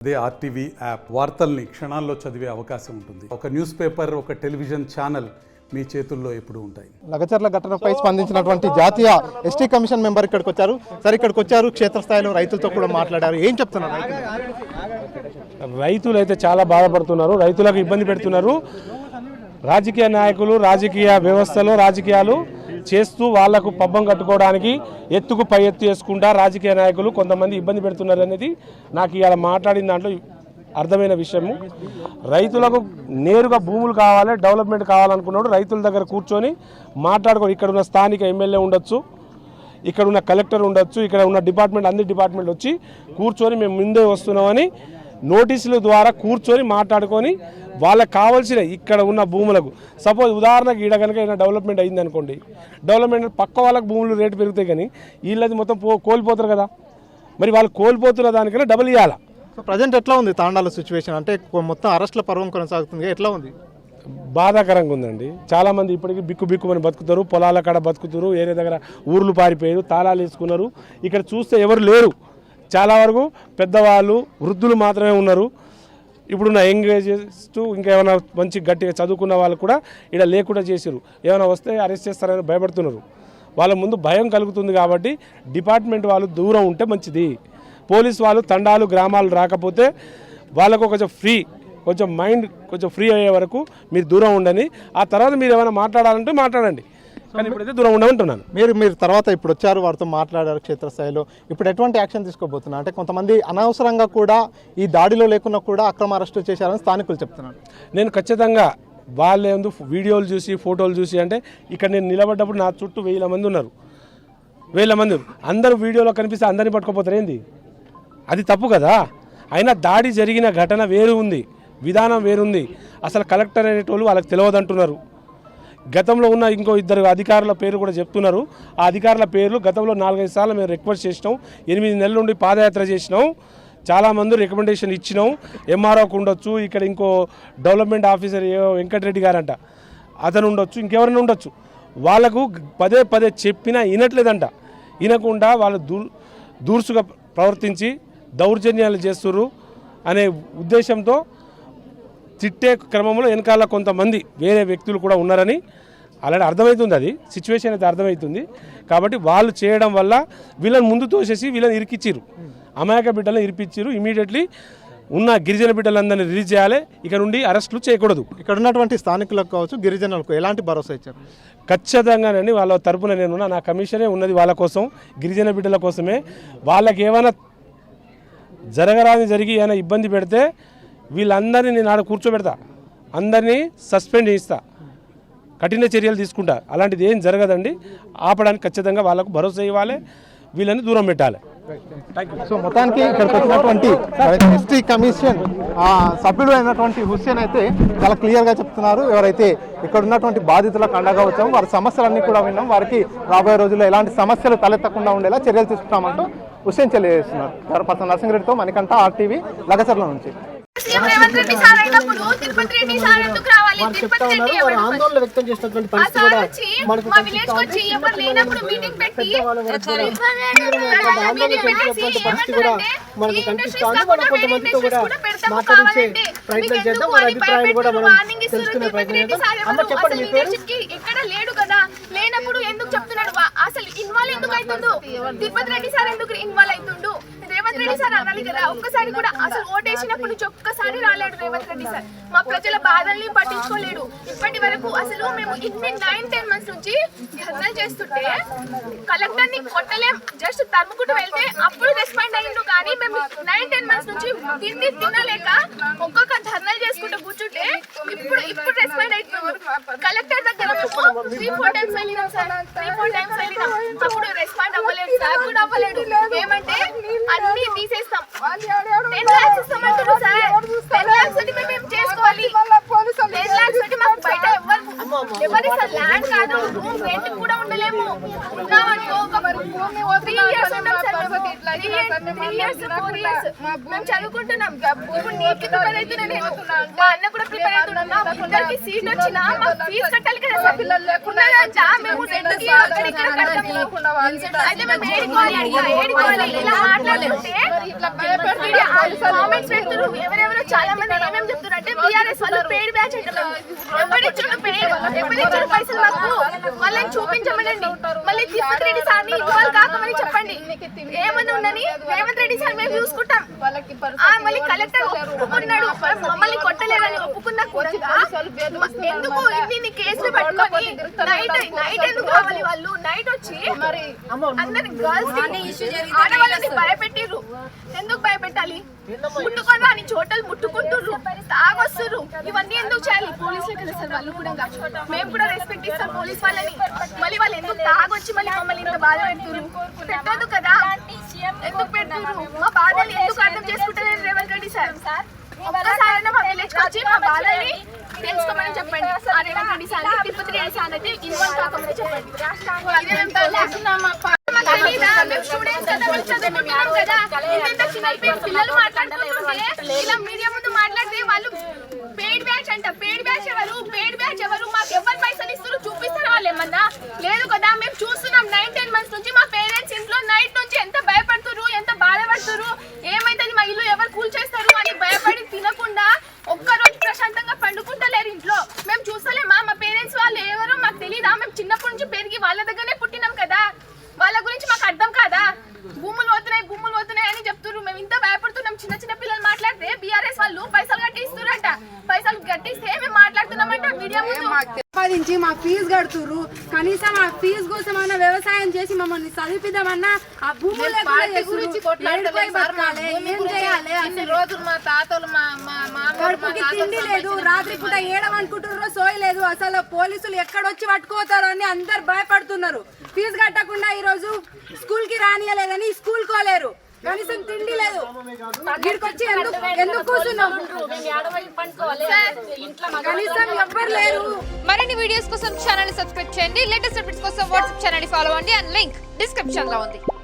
అదే RTV app వార్తల్ని క్షణాల్లో చదివే అవకాశం ఉంటుంది. ఒక న్యూస్ పేపర్, ఒక టెలివిజన్ ఛానల్ మీ చేతుల్లో ఎప్పుడు ఉంటాయి. లగచర్ల ఘటనపై స్పందించినటువంటి జాతీయ ఎస్టీ కమిషన్ మెంబర్ ఇక్కడికి వచ్చారు. సరే, ఇక్కడికి వచ్చారు, క్షేత్రస్థాయిలో రైతులతో కూడా మాట్లాడారు. ఏం చెప్తున్నారు? రైతులు అయితే చాలా బాధపడుతున్నారు, రైతులకు ఇబ్బంది పెడుతున్నారు. రాజకీయ నాయకులు రాజకీయ వ్యవస్థలో రాజకీయాలు చేస్తూ వాళ్లకు పబ్బం కట్టుకోవడానికి ఎత్తుకు పై ఎత్తు వేసుకుంటా రాజకీయ నాయకులు కొంతమంది ఇబ్బంది పెడుతున్నారు అనేది నాకు ఇవాళ మాట్లాడిన దాంట్లో అర్థమైన విషయము. రైతులకు నేరుగా భూములు కావాలి, డెవలప్మెంట్ కావాలనుకున్నాడు రైతుల దగ్గర కూర్చొని మాట్లాడుకో. ఇక్కడ ఉన్న స్థానిక ఎమ్మెల్యే ఉండొచ్చు, ఇక్కడ ఉన్న కలెక్టర్ ఉండొచ్చు, ఇక్కడ ఉన్న డిపార్ట్మెంట్ అన్ని డిపార్ట్మెంట్లు వచ్చి కూర్చొని మేము ముందే వస్తున్నామని నోటీసుల ద్వారా కూర్చొని మాట్లాడుకొని వాళ్ళకి కావాల్సిన ఇక్కడ ఉన్న భూములకు సపోజ్ ఉదాహరణకు ఈడ కనుక ఏదైనా డెవలప్మెంట్ అయింది అనుకోండి, డెవలప్మెంట్ పక్క వాళ్ళకి భూములు రేటు పెరుగుతాయి, కానీ వీళ్ళది మొత్తం కోల్పోతారు కదా. మరి వాళ్ళు కోల్పోతున్న దానికన్నా డబుల్ ఇవ్వాలి. సో ప్రజెంట్ ఎట్లా ఉంది తాండాల సిచ్యువేషన్? అంటే మొత్తం అరెస్ట్ల పర్వం కొనసాగుతుంది, ఎట్లా ఉంది? బాధాకరంగా ఉందండి. చాలామంది ఇప్పటికీ బిక్కుమని బతుకుతారు, పొలాల కాడ బతుకుతారు, ఏరే దగ్గర ఊర్లు పారిపోయారు, తాళాలు వేసుకున్నారు. ఇక్కడ చూస్తే ఎవరు లేరు, చాలా వరకు పెద్దవాళ్ళు వృద్ధులు మాత్రమే ఉన్నారు. ఇప్పుడున్న యంగ్ ఏజెస్ ఇంకా ఏమైనా మంచి గట్టిగా చదువుకున్న వాళ్ళు కూడా ఇక్కడ లేకుండా చేసారు. ఏమైనా వస్తే అరెస్ట్ చేస్తారని భయపడుతున్నారు. వాళ్ళ ముందు భయం కలుగుతుంది. కాబట్టి డిపార్ట్మెంట్ వాళ్ళు దూరం ఉంటే మంచిది. పోలీస్ వాళ్ళు తండాలు గ్రామాలు రాకపోతే వాళ్ళకు కొంచెం మైండ్ ఫ్రీ అయ్యే వరకు మీరు దూరం ఉండని. ఆ తర్వాత మీరు ఏమైనా మాట్లాడాలంటే మాట్లాడండి, కానీ ఇప్పుడైతే దూరం ఉండమంటున్నాను. మీరు తర్వాత ఇప్పుడు వచ్చారు, వారితో మాట్లాడారు క్షేత్రస్థాయిలో. ఇప్పుడు ఎటువంటి యాక్షన్ తీసుకోబోతున్నారు? అంటే కొంతమంది అనవసరంగా కూడా ఈ దాడిలో లేకున్నా కూడా అక్రమ అరెస్టు చేశారని స్థానికులు చెప్తున్నారు. నేను ఖచ్చితంగా వాళ్ళేందు వీడియోలు చూసి ఫోటోలు చూసి, అంటే ఇక్కడ నేను నిలబడ్డప్పుడు నా చుట్టూ 1000 మంది ఉన్నారు. 1000 మంది అందరూ వీడియోలో కనిపిస్తే అందరినీ పట్టుకోపోతారు ఏంది? అది తప్పు కదా. అయినా దాడి జరిగిన ఘటన వేరు ఉంది, విధానం వేరుంది. అసలు కలెక్టర్ అనేటోళ్ళు వాళ్ళకి తెలియదంటున్నారు. గతంలో ఉన్న ఇంకో 2 అధికారుల పేరు కూడా చెప్తున్నారు. ఆ అధికారుల పేర్లు గతంలో 4-5 సార్లు మేము రిక్వెస్ట్ చేసినాం. 8 నెలల నుండి పాదయాత్ర చేసినాం. చాలామంది రికమెండేషన్ ఇచ్చినాం. ఎంఆర్ఓకి ఉండొచ్చు, ఇక్కడ ఇంకో డెవలప్మెంట్ ఆఫీసర్ వెంకటరెడ్డి గారంట అతను ఉండొచ్చు, ఇంకెవరైనా ఉండొచ్చు. వాళ్ళకు పదే చెప్పినా వినట్లేదంట. వినకుండా వాళ్ళు దూర్సుగా ప్రవర్తించి దౌర్జన్యాలు చేస్తున్నారు అనే ఉద్దేశంతో తిట్టే క్రమంలో వెనకాల కొంతమంది వేరే వ్యక్తులు కూడా ఉన్నారని అలాంటి అర్థమవుతుంది. అది సిచ్యువేషన్ అయితే అర్థమవుతుంది. కాబట్టి వాళ్ళు చేయడం వల్ల వీళ్ళని ముందు తోసేసి వీళ్ళని ఇరికిచ్చిరు, అమాయక బిడ్డలను ఇరిపించారు. ఇమీడియట్లీ ఉన్న గిరిజన బిడ్డలందరినీ రిలీజ్ చేయాలి, ఇక నుండి అరెస్టులు చేయకూడదు. ఇక్కడ ఉన్నటువంటి స్థానికులకు కావచ్చు, గిరిజనులకు ఎలాంటి భరోసా ఇచ్చారు? ఖచ్చితంగానండి వాళ్ళ తరపున నేనున్నా. నా కమిషనే ఉన్నది వాళ్ళ కోసం, గిరిజన బిడ్డల కోసమే. వాళ్ళకి ఏమైనా జరగరాని జరిగి ఏమైనా ఇబ్బంది పెడితే వీళ్ళందరినీ నేను ఆడ కూర్చోబెడతా, అందరినీ సస్పెండ్ చేయిస్తా, కఠిన చర్యలు తీసుకుంటా. అలాంటిది ఏం జరగదండి. ఆపడానికి ఖచ్చితంగా వాళ్ళకు భరోసా ఇవ్వాలి, వీళ్ళని దూరం పెట్టాలి. సో మొత్తానికి ఇక్కడికి వచ్చినటువంటి ఎస్టీ కమిషన్ సభ్యుడు అయినటువంటి హుస్సేన్ అయితే చాలా క్లియర్గా చెప్తున్నారు. ఎవరైతే ఇక్కడ ఉన్నటువంటి బాధితులకు అండగా వచ్చామో వారి సమస్యలన్నీ కూడా విన్నాం, వారికి రాబోయే రోజుల్లో ఎలాంటి సమస్యలు తలెత్తకుండా ఉండేలా చర్యలు తీసుకుంటామంటూ హుస్సేన్ తెలియజేస్తున్నారు. పర్సన్ నరసింహరెడ్డితో మణికంఠ, RTV, లగచర్ల నుంచి. రేవంత్ రెడ్డి సార్ అయినప్పుడు తిరుపతి రెడ్డి సార్ ఎందుకు రావాలి? తిరుపతి రెడ్డి ఆందోళన వ్యక్తం చేసినటువంటి పరిస్థితి కూడా మనకు మా విలేజ్ వచ్చి ఎవరు లేనప్పుడు మీటింగ్ పెట్టి పరిస్థితి కూడా మనకు కనిపిస్తుంది. మనం కొంతమందితో కూడా మాట్లాడించే ప్రయత్నం చేద్దాం, వారి అభిప్రాయాలు కూడా మనం తెలుసుకునే ప్రయత్నం చేద్దాం. అమ్మ చెప్పండి, మీ పేరు? ఇక్కడ లేడు కదా, లేనప్పుడు ఎందుకు చెప్తున్నాడు? అసలు ఇన్వాల్వ్ ఎందుకు అవుతుండు? తిరుపతి రెడ్డి సార్ ఎందుకు ఇన్వాల్వ్ అవుతుండు? రేవంత్ రెడ్డి సార్ అనాలి కదా. ఒక్కసారి కూడా అసలు ఓటేసినప్పుడు నుంచి ఒక్కసారి రాలేడు రేవంత్ రెడ్డి సార్. మా ప్రజల బాధల్ని పట్టించుకోలేడు. ఇప్పటి వరకు అసలు మేము ఇన్ని 9-10 మంత్స్ నుంచి ధర్నాలు చేస్తుంటే కలెక్టర్ ని కొట్టలేం, జస్ట్ తరుముకుంటూ వెళ్తే అప్పుడు రెస్పాండ్ అయ్యిండు. కానీ మేము 9-10 మంత్స్ నుంచి తినలేక ఒక్కొక్క ధర్నాలు చేసుకుంటూ కూర్చుంటే ఇప్పుడు రెస్పాండ్ అవుతున్నారు. కలెక్టర్ దగ్గర మేము 3-4 టైమ్స్ వెళ్ళినాం సార్, 3-4 టైమ్స్ వెళ్ళినాం. అప్పుడు రెస్పాండ్ అవ్వలేదు సార్, కూడా అవ్వలేదు. ఏమంటే అన్ని తీసేస్తాం, 10 lakhs ఇస్తామంటారు సార్. 10 lakhs తోటి మేము చేసుకోవాలి. 10 lakhs తోటి మాకు బయట ఎవరి సార్ ల్యాండ్ కాదు, రూమ్ రెంట్ కూడా ఉండలేము. ఉన్నామనుకో 3 years ఉంటాం సార్. 3 3 years 4 years మేము చదువుకుంటున్నాం. ఇప్పుడు నీట్ ప్రిపేర్ అవుతున్నా నేను, మా అన్న కూడా ప్రిపేర్ అవుతున్నాం. మా ఇద్దరికి సీట్ వచ్చినా మా ఫీజు కట్టాలి కదా సార్. ఉన్నదంతా మేము రెండుకి అక్కడ ఇక్కడ కడతాము. అయితే మేము ఏడుకోవాలి ఇలా మాట్లాడుతుంటే కామెంట్స్ పెడుతున్నారు. ఎవరెవరో చాలా మంది ఏమేమి చెప్తున్నారు అంటే బీఆర్ఎస్ వాళ్ళు పెయిడ్ బ్యాచ్ అంటే ఎవరిచ్చుడు పైసలు మాకు వాళ్ళని చూపించమనండి. మళ్ళీ తిరుపతి రెడ్డి సార్ని ఇన్వాల్వ్ కాకమని చెప్పండి. ఏమని ఉందని రేవంత్ రెడ్డి సార్ మేము చూసుకుంటాం. మళ్ళీ కలెక్టర్ ఒప్పుకున్నాడు, మమ్మల్ని కొట్టలేదని ఒప్పుకున్నా కూడా ఎందుకు ఇన్ని కేసులు పట్టుకొని నైట్ ఎందుకు కావాలి? వాళ్ళు నైట్ వచ్చి అందరి గర్ల్స్ ఆడవాళ్ళని భయపెట్టిర్రు. ఎందుకు భయపెట్టాలి? ముట్టుకొని అని చోటలు ముట్టుకుంటుర్రు, తాగొస్తుర్రు. ఇవన్నీ ఎందుకు చేయాలి? పోలీసులు కదా సార్ వాళ్ళు కూడా. మేము కూడా రెస్పెక్ట్ ఇస్తాం పోలీస్ వాళ్ళని. మళ్ళీ వాళ్ళు ఎందుకు తాగొచ్చి మళ్ళీ మమ్మల్ని ఇంత బాధ పెడుతుర్రు? పెట్టదు కదా, ఎందుకు పెడుతుర్రు? మా బాధలు ఎందుకు అర్థం చేసుకుంటలేదు రేవంత్ రెడ్డి సార్? ఒక్కసారైనా మా విలేజ్ వచ్చి మా బాధల్ని తెలుసుకోమని చెప్పండి. ఆ రేవంత్ రెడ్డి సార్ తిరుపతి రెడ్డి సార్ అయితే ఇన్వాల్వ్ కాకమని చెప్పండి. మేము స్టూడెంట్స్ కదా, మేము చదువుకుంటున్నాం కదా. ఇంత చిన్న పిల్లలు మాట్లాడుకుంటుంటే ఇలా మీడియా ముందు మాట్లాడితే వాళ్ళు పెయిడ్ బ్యాచ్ అంట. పెయిడ్ బ్యాచ్ ఎవరు? పెయిడ్ బ్యాచ్ ఎవరు? మాకు ఎవరు పైసలు ఇస్తారు చూపిస్తారు వాళ్ళు ఏమన్నా? లేదు కదా, మేము చూస్తున్నాం 9-10 months నుంచి మా పేరెంట్స్ ఇంట్లో నైట్ నుంచి ఎంత భయపడుతున్నారు, ఎంత బాధపడుతున్నారు. ఏమైతుంది మా ఇల్లు ఎవరు కూల్ చేస్తారు అని భయపడి తినకుండా ఒక్కరోజు ప్రశాంతంగా పండుకుంటలేరు ఇంట్లో. మేము చూస్తలేమా? మా పేరెంట్స్ వాళ్ళు ఎవరో మాకు తెలీదా? మేము చిన్నప్పటి నుంచి పెరిగి వాళ్ళ దగ్గరనే పుట్టినాం కదా. వాళ్ళ గురించి మాకు అర్థం కాదా? భూములు పోతున్నాయి అని చెప్తున్నారు. మేము ఇంత భయపడుతున్నాం. చిన్న చిన్న పిల్లలు మాట్లాడితే బీఆర్ఎస్ వాళ్ళు పైసలు కట్టిస్తున్నారంట. పైసలు కట్టిస్తే మేము మాట్లాడుతున్నామంట మీడియా ముందు. సంపాదించి మా ఫీజు కడుతుర్రు. కనీసం ఆ ఫీజు కోసం అన్న వ్యవసాయం చేసి మమ్మల్ని చదివిద్దామన్నా ఆ భూములు కడుపుకి తిండి లేదు, రాత్రి పూట ఏడవనుకుంటుర్రో సోయి లేదు. అసలు పోలీసులు ఎక్కడొచ్చి పట్టుకోతారో అని అందరు భయపడుతున్నారు. ఫీజు కట్టకుండా ఈ రోజు స్కూల్ కి రానియలేదని స్కూల్ కోలేరు. కనీసం తిండి లేదు. ఇక్కడికి ఎందుకు కూర్చున్నాం? కనీసం ఎవ్వరు లేరు. మరిన్ని వీడియోస్ కోసం ఛానల్ సబ్స్క్రైబ్ చేయండి. లేటెస్ట్ అప్డేట్స్ కోసం వాట్సాప్ ఛానల్ ఫాలో అవ్వండి. అండ్ లింక్ డిస్క్రిప్షన్ లో ఉంది.